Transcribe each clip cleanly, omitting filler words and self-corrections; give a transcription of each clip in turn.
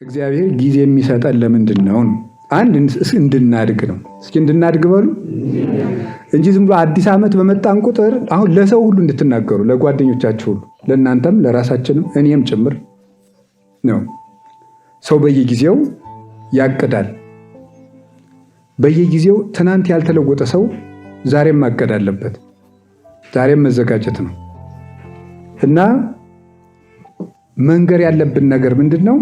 እግዚአብሔር ጊዜ የሚሰጠን ለምንድን ነው? አንድ እንድናድግ ነው። እስኪ እንድናድግ በሉ እንጂ ዝም ብሎ አዲስ ዓመት በመጣን ቁጥር አሁን ለሰው ሁሉ እንድትናገሩ፣ ለጓደኞቻችሁ ሁሉ፣ ለእናንተም ለራሳችንም እኔም ጭምር ነው። ሰው በየጊዜው ያቅዳል። በየጊዜው ትናንት ያልተለወጠ ሰው ዛሬም ማቀድ አለበት። ዛሬም መዘጋጀት ነው እና መንገር ያለብን ነገር ምንድን ነው?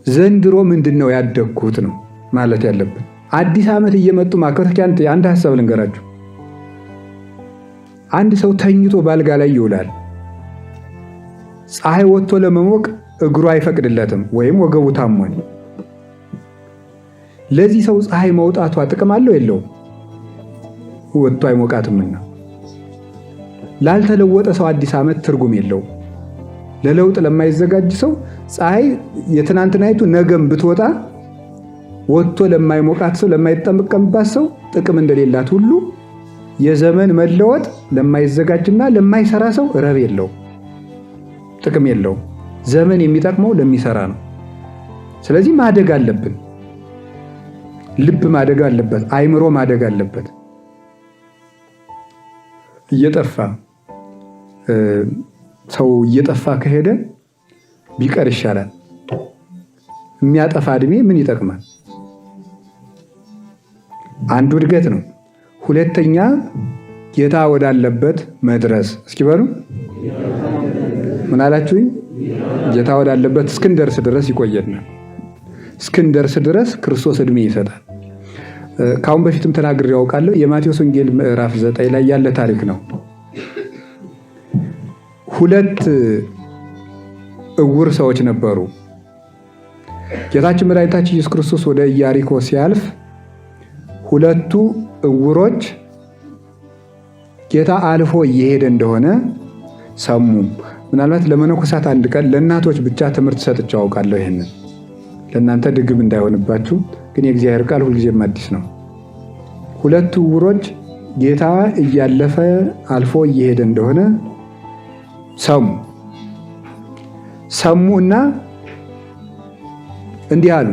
ዘንድሮ ምንድን ነው ያደግኩት ነው ማለት ያለብን። አዲስ ዓመት እየመጡ ማክበር አንድ ሀሳብ ልንገራችሁ። አንድ ሰው ተኝቶ ባልጋ ላይ ይውላል። ፀሐይ ወጥቶ ለመሞቅ እግሩ አይፈቅድለትም ወይም ወገቡ ታሟል። ለዚህ ሰው ፀሐይ መውጣቷ ጥቅም አለው የለውም? ወጥቶ አይሞቃትምና። ላልተለወጠ ሰው አዲስ ዓመት ትርጉም የለውም። ለለውጥ ለማይዘጋጅ ሰው ፀሐይ የትናንትናይቱ ነገም ብትወጣ ወጥቶ ለማይሞቃት ሰው ለማይጠመቀምባት ሰው ጥቅም እንደሌላት ሁሉ የዘመን መለወጥ ለማይዘጋጅና ለማይሰራ ሰው ረብ የለው፣ ጥቅም የለው። ዘመን የሚጠቅመው ለሚሰራ ነው። ስለዚህ ማደግ አለብን። ልብ ማደግ አለበት። አይምሮ ማደግ አለበት። ሰው እየጠፋ ከሄደ ቢቀር ይሻላል። የሚያጠፋ እድሜ ምን ይጠቅማል? አንዱ እድገት ነው። ሁለተኛ ጌታ ወዳለበት መድረስ። እስኪ በሉ ምን አላችሁኝ? ጌታ ወዳለበት እስክንደርስ ድረስ ይቆየናል። እስክንደርስ ድረስ ክርስቶስ እድሜ ይሰጣል። ካሁን በፊትም ተናግሬ ያውቃለሁ። የማቴዎስ ወንጌል ምዕራፍ 9 ላይ ያለ ታሪክ ነው። ሁለት እውር ሰዎች ነበሩ። ጌታችን መድኃኒታችን ኢየሱስ ክርስቶስ ወደ ኢያሪኮ ሲያልፍ ሁለቱ እውሮች ጌታ አልፎ እየሄደ እንደሆነ ሰሙ። ምናልባት ለመነኮሳት አንድ ቀን ለእናቶች ብቻ ትምህርት ሰጥቼው አውቃለሁ። ይሄንን ለእናንተ ድግም እንዳይሆንባችሁ፣ ግን የእግዚአብሔር ቃል ሁልጊዜም አዲስ ነው። ሁለቱ እውሮች ጌታ እያለፈ አልፎ እየሄደ እንደሆነ ሰሙና እንዲህ አሉ፣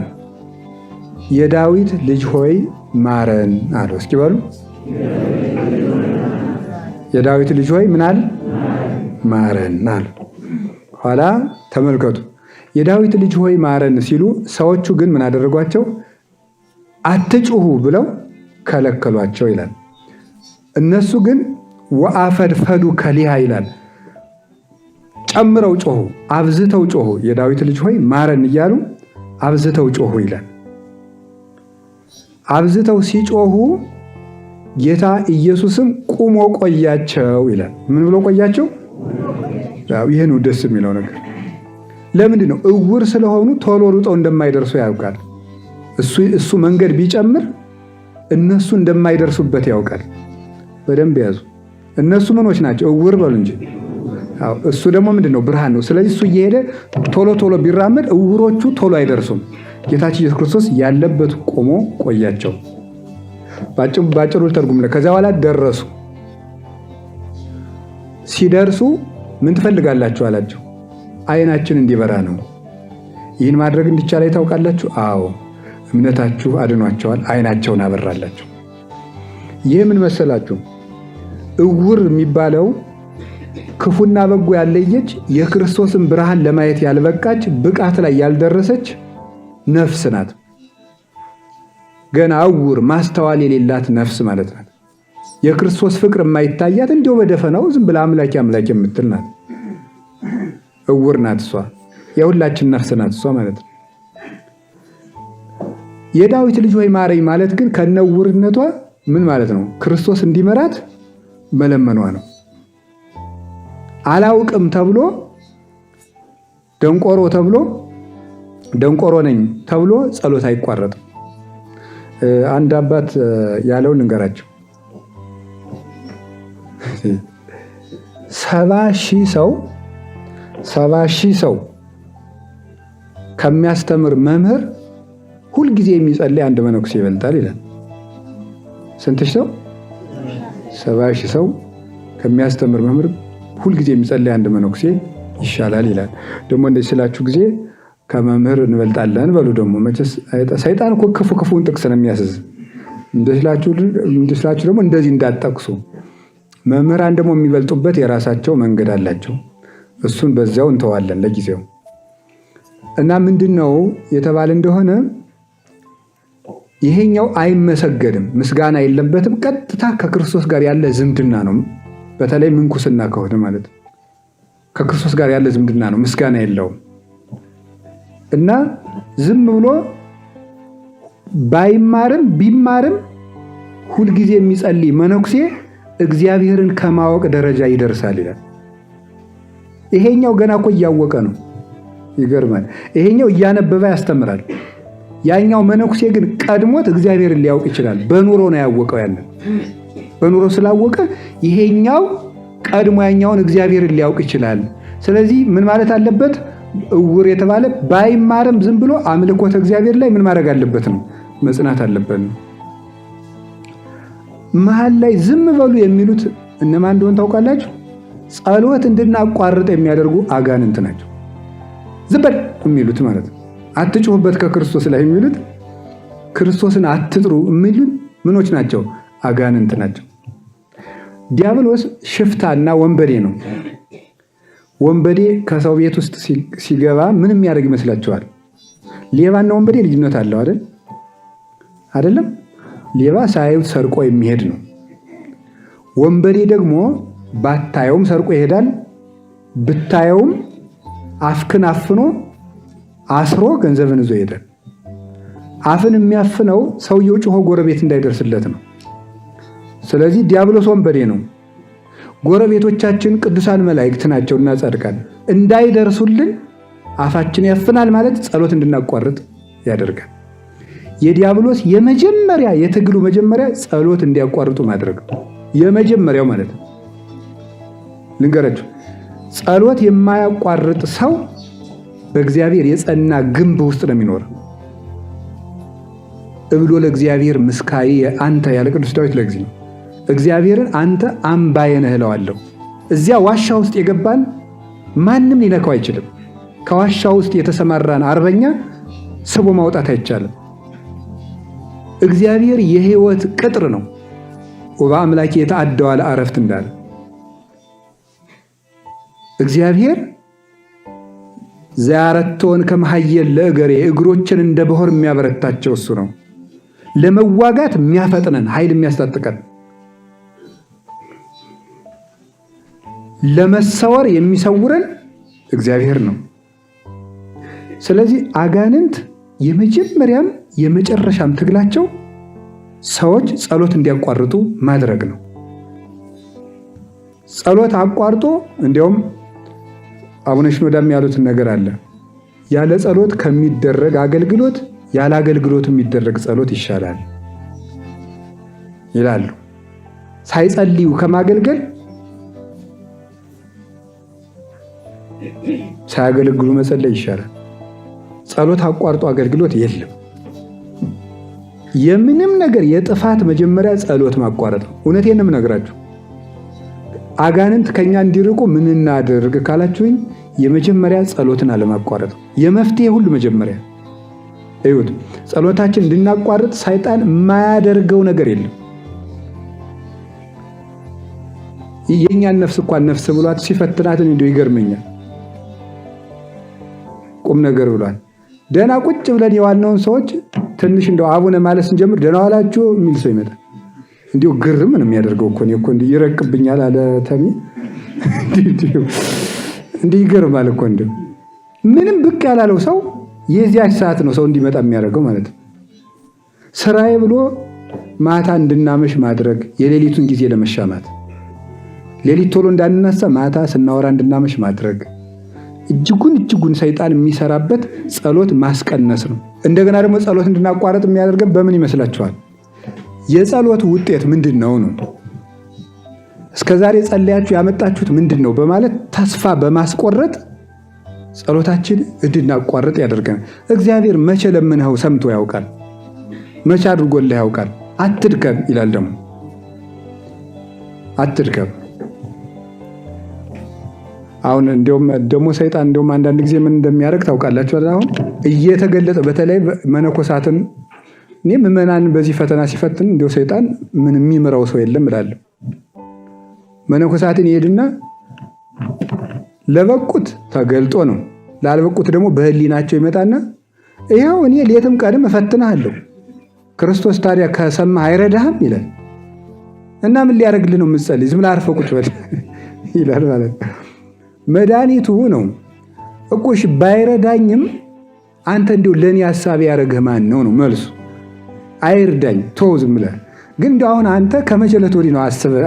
የዳዊት ልጅ ሆይ ማረን አሉ። እስኪ በሉ የዳዊት ልጅ ሆይ ምን አለ? ማረን አሉ። ኋላ ተመልከቱ፣ የዳዊት ልጅ ሆይ ማረን ሲሉ ሰዎቹ ግን ምን አደረጓቸው? አትጩሁ ብለው ከለከሏቸው ይላል። እነሱ ግን ወአፈድፈዱ ከሊሃ ይላል፣ ጨምረው ጮሁ፣ አብዝተው ጮሁ። የዳዊት ልጅ ሆይ ማረን እያሉ አብዝተው ጮሁ ይላል። አብዝተው ሲጮሁ ጌታ ኢየሱስም ቁሞ ቆያቸው ይላል። ምን ብሎ ቆያቸው? ይሄ ነው ደስ የሚለው ነገር። ለምንድን ነው? እውር ስለሆኑ ቶሎ ሩጠው እንደማይደርሱ ያውቃል። እሱ መንገድ ቢጨምር እነሱ እንደማይደርሱበት ያውቃል። በደንብ ያዙ። እነሱ ምኖች ናቸው? እውር በሉ እንጂ። እሱ ደግሞ ምንድን ነው? ብርሃን ነው። ስለዚህ እሱ እየሄደ ቶሎ ቢራመድ እውሮቹ ቶሎ አይደርሱም። ጌታችን ኢየሱስ ክርስቶስ ያለበት ቆሞ ቆያቸው። ባጭሩ ተርጉም ነው። ከዚያ በኋላ ደረሱ። ሲደርሱ ምን ትፈልጋላችሁ አላቸው። ዓይናችን እንዲበራ ነው። ይህን ማድረግ እንዲቻል ታውቃላችሁ? አዎ፣ እምነታችሁ አድኗቸዋል። ዓይናቸውን አበራላቸው። ይህ ምን መሰላችሁ? እውር የሚባለው ክፉና በጎ ያለየች የክርስቶስን ብርሃን ለማየት ያልበቃች ብቃት ላይ ያልደረሰች ነፍስ ናት። ገና እውር ማስተዋል የሌላት ነፍስ ማለት ናት። የክርስቶስ ፍቅር የማይታያት እንዲሁ በደፈናው ዝም ብላ አምላኪ የምትል ናት። እውር ናት እሷ። የሁላችን ነፍስ ናት እሷ ማለት ነው። የዳዊት ልጅ ሆይ ማረኝ ማለት ግን ከነውርነቷ ምን ማለት ነው? ክርስቶስ እንዲመራት መለመኗ ነው። አላውቅም ተብሎ ደንቆሮ ነኝ ተብሎ ጸሎት አይቋረጥም። አንድ አባት ያለውን ልንገራቸው። 70 ሺህ ሰው ከሚያስተምር መምህር ሁልጊዜ የሚጸልይ አንድ መነኩሴ ይበልጣል ይላል። ስንት ሰው? 70 ሺህ ሰው ከሚያስተምር መምህር ሁልጊዜ የሚጸልይ አንድ መነኩሴ ይሻላል ይላል። ደግሞ እንደዚህ ስላችሁ ጊዜ ከመምህር እንበልጣለን በሉ። ደግሞ መቼስ ሰይጣን እኮ ክፉን ጥቅስ ነው የሚያስዝ። እንደስላችሁ ደግሞ እንደዚህ እንዳትጠቅሱ። መምህራን ደግሞ የሚበልጡበት የራሳቸው መንገድ አላቸው። እሱን በዚያው እንተዋለን ለጊዜው። እና ምንድነው የተባለ እንደሆነ ይሄኛው አይመሰገድም፣ ምስጋና የለበትም። ቀጥታ ከክርስቶስ ጋር ያለ ዝምድና ነው። በተለይ ምንኩስና ከሆነ ማለት ከክርስቶስ ጋር ያለ ዝምድና ነው፣ ምስጋና የለውም። እና ዝም ብሎ ባይማርም ቢማርም ሁልጊዜ የሚጸልይ መነኩሴ እግዚአብሔርን ከማወቅ ደረጃ ይደርሳል ይላል። ይሄኛው ገና እኮ እያወቀ ነው። ይገርማል። ይሄኛው እያነበበ ያስተምራል። ያኛው መነኩሴ ግን ቀድሞት እግዚአብሔርን ሊያውቅ ይችላል። በኑሮ ነው ያወቀው። ያንን በኑሮ ስላወቀ ይሄኛው ቀድሞ ያኛውን እግዚአብሔርን ሊያውቅ ይችላል። ስለዚህ ምን ማለት አለበት? እውር የተባለ ባይማርም ዝም ብሎ አምልኮተ እግዚአብሔር ላይ ምን ማድረግ አለበት ነው? መጽናት አለበት ነው። መሀል ላይ ዝም በሉ የሚሉት እነማን እንደሆነ ታውቃላችሁ? ጸሎት እንድናቋርጥ የሚያደርጉ አጋንንት ናቸው። ዝም በል የሚሉት ማለት ነው። አትጩሁበት ከክርስቶስ ላይ የሚሉት፣ ክርስቶስን አትጥሩ የሚሉት ምኖች ናቸው? አጋንንት ናቸው። ዲያብሎስ ሽፍታና ወንበዴ ነው። ወንበዴ ከሰው ቤት ውስጥ ሲገባ ምን የሚያደርግ ይመስላችኋል? ሌባና ወንበዴ ልዩነት አለው አይደለም? ሌባ ሳያዩት ሰርቆ የሚሄድ ነው። ወንበዴ ደግሞ ባታየውም ሰርቆ ይሄዳል፣ ብታየውም አፍክን አፍኖ አስሮ ገንዘብን ይዞ ይሄዳል። አፍን የሚያፍነው ሰውየው ጮሆ ጎረቤት እንዳይደርስለት ነው። ስለዚህ ዲያብሎስ ወንበዴ ነው። ጎረቤቶቻችን ቅዱሳን መላእክት ናቸውና ጻድቃን እንዳይደርሱልን አፋችን ያፍናል ማለት ጸሎት እንድናቋርጥ ያደርጋል። የዲያብሎስ የመጀመሪያ የትግሉ መጀመሪያ ጸሎት እንዲያቋርጡ ማድረግ ነው። የመጀመሪያው ማለት ነው። ልንገራችሁ፣ ጸሎት የማያቋርጥ ሰው በእግዚአብሔር የጸና ግንብ ውስጥ ነው የሚኖረው። እብሎ ለእግዚአብሔር ምስካዬ አንተ ያለ ቅዱስ ዳዊት ለጊዜ ነው። እግዚአብሔርን አንተ አምባዬ ነህ እለዋለሁ። እዚያ ዋሻ ውስጥ የገባን ማንም ሊነካው አይችልም። ከዋሻ ውስጥ የተሰማራን አርበኛ ስቦ ማውጣት አይቻልም። እግዚአብሔር የሕይወት ቅጥር ነው። ወበአምላኬ የተአደዋ ለአረፍት እንዳለ እግዚአብሔር ዘያረቶን ከመሐየል ለእገሬ እግሮችን እንደ በሆር የሚያበረታቸው እሱ ነው። ለመዋጋት የሚያፈጥነን ኃይል የሚያስታጥቀን፣ ለመሰወር የሚሰውረን እግዚአብሔር ነው። ስለዚህ አጋንንት የመጀመሪያም የመጨረሻም ትግላቸው ሰዎች ጸሎት እንዲያቋርጡ ማድረግ ነው። ጸሎት አቋርጦ እንዲያውም አቡነ ሽኖዳም ያሉትን ነገር አለ። ያለ ጸሎት ከሚደረግ አገልግሎት ያለ አገልግሎት የሚደረግ ጸሎት ይሻላል ይላሉ። ሳይጸልዩ ከማገልገል ሳያገለግሉ መጸለይ ይሻላል። ጸሎት አቋርጦ አገልግሎት የለም። የምንም ነገር የጥፋት መጀመሪያ ጸሎት ማቋረጥ ነው። እውነቴን ነው የምነግራችሁ። አጋንንት ከኛ እንዲርቁ ምን እናድርግ ካላችሁኝ የመጀመሪያ ጸሎትን አለማቋረጥ ነው። የመፍትሄ ሁሉ መጀመሪያ እዩት። ጸሎታችን እንድናቋርጥ ሰይጣን የማያደርገው ነገር የለም። የኛን ነፍስ እንኳን ነፍስ ብሏት ሲፈትናትን እንዲሁ ይገርመኛል። ቁም ነገር ብሏል። ደህና ቁጭ ብለን የዋልነውን ሰዎች ትንሽ እንደው አቡነ ማለት ስንጀምር ደህና ዋላችሁ የሚል ሰው ይመጣል። እንዲሁ ግርም ነው የሚያደርገው እኮ ነው እኮ እንዲህ ይረቅብኛል አለ ተሚ። እንዲህ ይገርማል እኮ እንዲሁ ምንም ብቅ ያላለው ሰው የዚያች ሰዓት ነው ሰው እንዲመጣ የሚያደርገው ማለት ነው። ስራዬ ብሎ ማታ እንድናመሽ ማድረግ፣ የሌሊቱን ጊዜ ለመሻማት ሌሊት ቶሎ እንዳንነሳ ማታ ስናወራ እንድናመሽ ማድረግ፣ እጅጉን ሰይጣን የሚሰራበት ጸሎት ማስቀነስ ነው። እንደገና ደግሞ ጸሎት እንድናቋረጥ የሚያደርገን በምን ይመስላችኋል? የጸሎት ውጤት ምንድን ነው? እስከዛሬ ጸለያችሁ ያመጣችሁት ምንድን ነው በማለት ተስፋ በማስቆረጥ ጸሎታችን እንድናቋርጥ ያደርገናል። እግዚአብሔር መቼ ለምንኸው ሰምቶ ያውቃል? መቼ አድርጎልህ ያውቃል? አትድከም ይላል። ደግሞ አትድከም አሁን እንደውም ደግሞ ሰይጣን እንደውም አንዳንድ ጊዜ ምን እንደሚያደርግ ታውቃላችሁ? አሁን እየተገለጠ በተለይ መነኮሳትን እኔ ምዕመናን በዚህ ፈተና ሲፈትን እንደው ሰይጣን ምን የሚምረው ሰው የለም እላለሁ። መነኮሳትን ይሄድና ለበቁት ተገልጦ ነው፣ ላልበቁት ደግሞ በህሊናቸው ይመጣና ይኸው እኔ ሌትም ቀንም እፈትንሃለሁ ክርስቶስ ታዲያ ከሰማህ አይረዳህም ይላል። እና ምን ሊያደርግልህ ነው የምትጸልይ? ዝም ብለህ አርፈህ ቁጭ በል ይላል ማለት ነው። መድኃኒቱ ነው እኮ። እሺ ባይረዳኝም አንተ እንዲሁ ለእኔ ሀሳቢ ያደረግህ ማን ነው ነው መልሱ። አይርዳኝ ተው ዝም ብለህ ግን እንዲሁ አሁን አንተ ከመቼለት ወዲህ ነው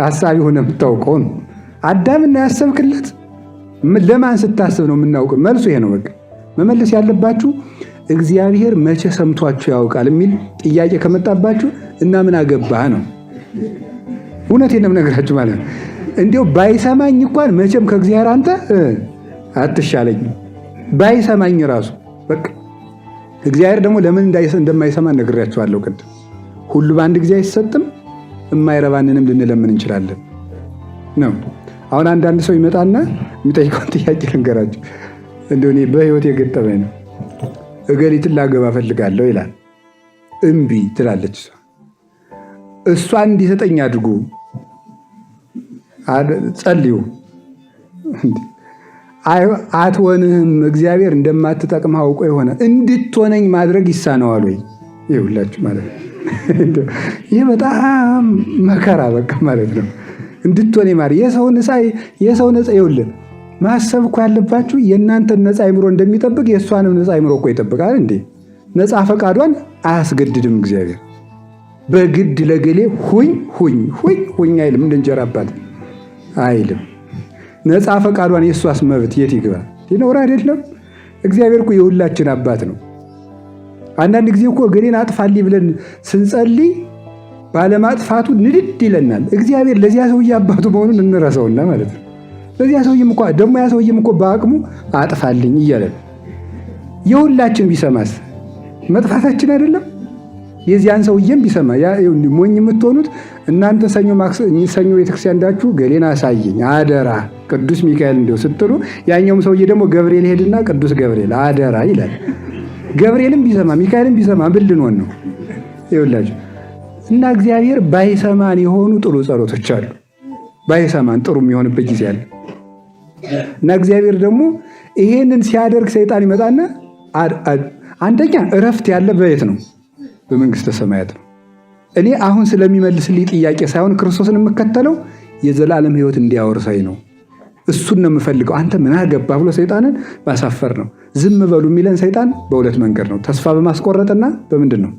ሀሳቢ ሆነ የምታውቀው ነው። አዳምና ያሰብክለት ለማን ስታስብ ነው የምናውቀው? መልሱ ይሄ ነው። በቃ መመለስ ያለባችሁ እግዚአብሔር መቼ ሰምቷችሁ ያውቃል የሚል ጥያቄ ከመጣባችሁ እና ምን አገባህ ነው። እውነቴን ነው የምነግራችሁ ማለት ነው። እንዲሁ ባይሰማኝ እንኳን መቼም ከእግዚአብሔር አንተ አትሻለኝም። ባይሰማኝ ራሱ በቃ እግዚአብሔር ደግሞ ለምን እንደማይሰማ ነግሬያችኋለሁ ቅድም። ሁሉ በአንድ ጊዜ አይሰጥም፣ የማይረባንንም ልንለምን እንችላለን ነው። አሁን አንዳንድ ሰው ይመጣና የሚጠይቀውን ጥያቄ ልንገራችሁ። እንደው እኔ በህይወት የገጠመኝ ነው። እገሊትን ላገባ ፈልጋለሁ ይላል። እምቢ ትላለች እሷ እንዲሰጠኝ አድርጉ ጸልዩ። አትሆንህም፣ እግዚአብሔር እንደማትጠቅምህ አውቆ የሆነ እንድትሆነኝ ማድረግ ይሳነዋል ወይ? ይኸውላችሁ ማለት ነው። ይህ በጣም መከራ በቃ ማለት ነው። እንድትሆነኝ ማለት የሰው ነፃ ይኸውልህ ማሰብ እኮ ያለባችሁ የእናንተን ነፃ አይምሮ እንደሚጠብቅ የእሷንም ነፃ አይምሮ እኮ ይጠብቃል እንዴ። ነፃ ፈቃዷን አያስገድድም እግዚአብሔር። በግድ ለገሌ ሁኝ አይልም። እንደ እንጀራ አባት አይልም። ነፃ ፈቃዷን የእሷስ መብት የት ይግባ? ይኖር አይደለም። እግዚአብሔር እኮ የሁላችን አባት ነው። አንዳንድ ጊዜ እኮ ገሌን አጥፋልኝ ብለን ስንጸልይ ባለማጥፋቱ ንድድ ይለናል። እግዚአብሔር ለዚያ ሰውዬ አባቱ መሆኑን እንረሳውና ማለት ነው። ለዚያ ሰውዬም እኮ ደግሞ ያ ሰውዬም እኮ በአቅሙ አጥፋልኝ እያለን የሁላችን ቢሰማስ መጥፋታችን አይደለም? የዚያን ሰውዬም ቢሰማ ሞኝ የምትሆኑት እናንተ ሰኞ ቤተክርስቲያን እንዳችሁ ገሌን አሳየኝ አደራ ቅዱስ ሚካኤል እንዲሁ ስትሉ፣ ያኛውም ሰውዬ ደግሞ ገብርኤል ሄድና ቅዱስ ገብርኤል አደራ ይላል። ገብርኤልም ቢሰማ ሚካኤልም ቢሰማ ምን ልንሆን ነው? ይኸውላችሁ እና እግዚአብሔር ባይሰማን የሆኑ ጥሩ ጸሎቶች አሉ። ባይሰማን ጥሩ የሚሆንበት ጊዜ አለ። እና እግዚአብሔር ደግሞ ይሄንን ሲያደርግ ሰይጣን ይመጣና አንደኛ እረፍት ያለ በየት ነው? በመንግስተ ሰማያት ነው። እኔ አሁን ስለሚመልስልኝ ጥያቄ ሳይሆን ክርስቶስን የምከተለው የዘላለም ሕይወት እንዲያወርሳኝ ነው። እሱን ነው የምፈልገው። አንተ ምን አገባ ብሎ ሰይጣንን ማሳፈር ነው። ዝም በሉ የሚለን ሰይጣን በሁለት መንገድ ነው። ተስፋ በማስቆረጥና በምንድን ነው?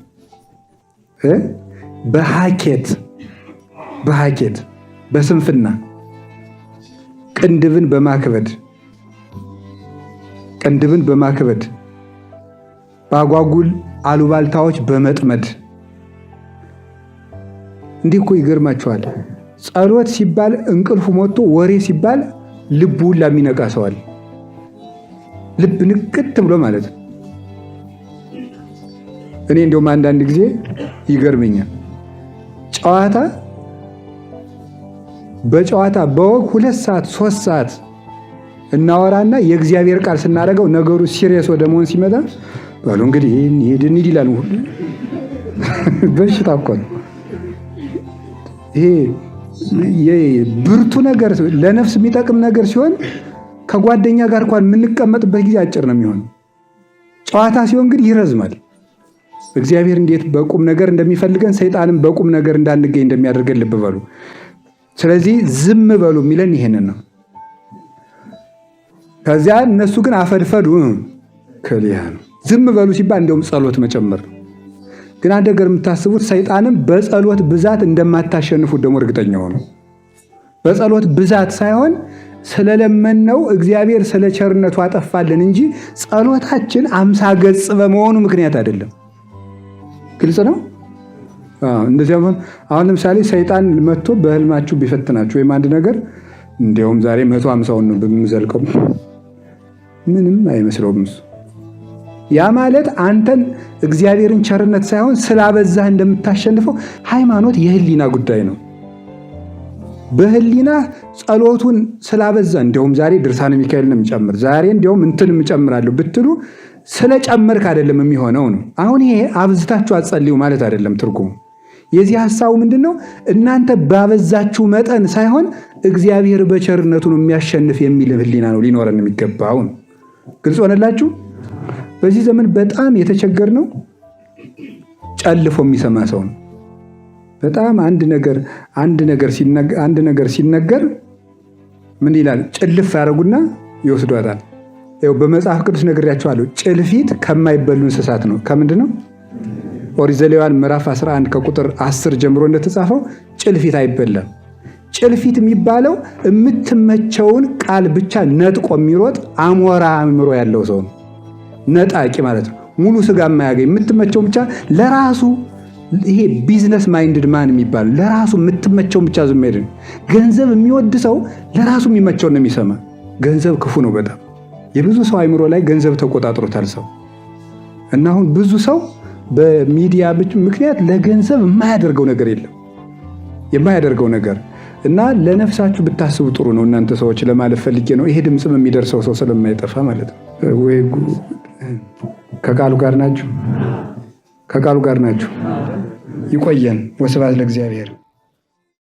በሐኬት በስንፍና ቅንድብን በማክበድ በአጓጉል አሉባልታዎች በመጥመድ። እንዲህ እኮ ይገርማቸዋል። ጸሎት ሲባል እንቅልፉ ሞቶ ወሬ ሲባል ልቡ ሁላ የሚነቃ ሰዋል። ልብ ንቅት ብሎ ማለት ነው። እኔ እንደውም አንዳንድ ጊዜ ይገርመኛል። በጨዋታ በወግ 2 ሰዓት 3 ሰዓት እናወራና የእግዚአብሔር ቃል ስናደርገው ነገሩ ሲሪየስ ወደ መሆን ሲመጣ ባሉ እንግዲህ ይሄን ይላል። በሽታ እኮ ነው ይሄ። ብርቱ ነገር ለነፍስ የሚጠቅም ነገር ሲሆን ከጓደኛ ጋር እንኳን የምንቀመጥበት ጊዜ አጭር ነው የሚሆነው። ጨዋታ ሲሆን ግን ይረዝማል። እግዚአብሔር እንዴት በቁም ነገር እንደሚፈልገን ሰይጣንም በቁም ነገር እንዳንገኝ እንደሚያደርገን ልብ በሉ። ስለዚህ ዝም በሉ የሚለን ይሄንን ነው። ከዚያ እነሱ ግን አፈድፈዱ ከሊያ ነው። ዝም በሉ ሲባል እንደውም ጸሎት መጨመር ነው። ግን አንድ ነገር የምታስቡት ሰይጣንም በጸሎት ብዛት እንደማታሸንፉት ደግሞ እርግጠኛ ሆኑ። በጸሎት ብዛት ሳይሆን ስለለመነው እግዚአብሔር ስለ ቸርነቱ አጠፋልን እንጂ ጸሎታችን 50 ገጽ በመሆኑ ምክንያት አይደለም። ግልጽ ነው። እንደዚያም አሁን ለምሳሌ ሰይጣን መጥቶ በህልማችሁ ቢፈትናችሁ ወይም አንድ ነገር እንዲያውም ዛሬ 150ውን ነው በምዘልቀው ምንም አይመስለውም እሱ። ያ ማለት አንተን እግዚአብሔርን ቸርነት ሳይሆን ስላበዛህ እንደምታሸንፈው ሃይማኖት የህሊና ጉዳይ ነው። በህሊና ጸሎቱን ስላበዛ እንደውም ዛሬ ድርሳነ ሚካኤልን የምጨምር ዛሬ እንደውም እንትን የምጨምራለሁ ብትሉ ስለጨመርክ አይደለም የሚሆነው ነው። አሁን ይሄ አብዝታችሁ አትጸልዩ ማለት አይደለም ትርጉሙ። የዚህ ሐሳቡ ምንድነው? እናንተ ባበዛችሁ መጠን ሳይሆን እግዚአብሔር በቸርነቱ ነው የሚያሸንፍ የሚል ህሊና ነው ሊኖረን የሚገባው። ግልጽ ሆነላችሁ? በዚህ ዘመን በጣም የተቸገርነው ጨልፎ የሚሰማ ሰው ነው። በጣም አንድ ነገር ሲነገር ምን ይላል? ጭልፍ ያደርጉና ይወስዷታል። ይኸው በመጽሐፍ ቅዱስ ነግሬያቸዋለሁ። ጭልፊት ከማይበሉ እንስሳት ነው። ከምንድን ነው? ኦሪት ዘሌዋውያን ምዕራፍ 11 ከቁጥር 10 ጀምሮ እንደተጻፈው ጭልፊት አይበላም። ጭልፊት የሚባለው የምትመቸውን ቃል ብቻ ነጥቆ የሚሮጥ አሞራ አእምሮ ያለው ሰው ነው። ነጣቂ ማለት ነው። ሙሉ ስጋ የማያገኝ የምትመቸውን ብቻ ለራሱ፣ ይሄ ቢዝነስ ማይንድድ ማን የሚባለው ለራሱ የምትመቸውን ብቻ ዝም አይደል። ገንዘብ የሚወድ ሰው ለራሱ የሚመቸውን ነው የሚሰማ። ገንዘብ ክፉ ነው በጣም። የብዙ ሰው አእምሮ ላይ ገንዘብ ተቆጣጥሮታል ሰው እና አሁን ብዙ ሰው በሚዲያ ምክንያት ለገንዘብ የማያደርገው ነገር የለም የማያደርገው ነገር እና ለነፍሳችሁ ብታስቡ ጥሩ ነው እናንተ ሰዎች ለማለት ፈልጌ ነው። ይሄ ድምጽም የሚደርሰው ሰው ስለማይጠፋ ማለት ነው። ወይ ከቃሉ ጋር ናችሁ? ከቃሉ ጋር ናችሁ? ይቆየን። ወስብሐት ለእግዚአብሔር።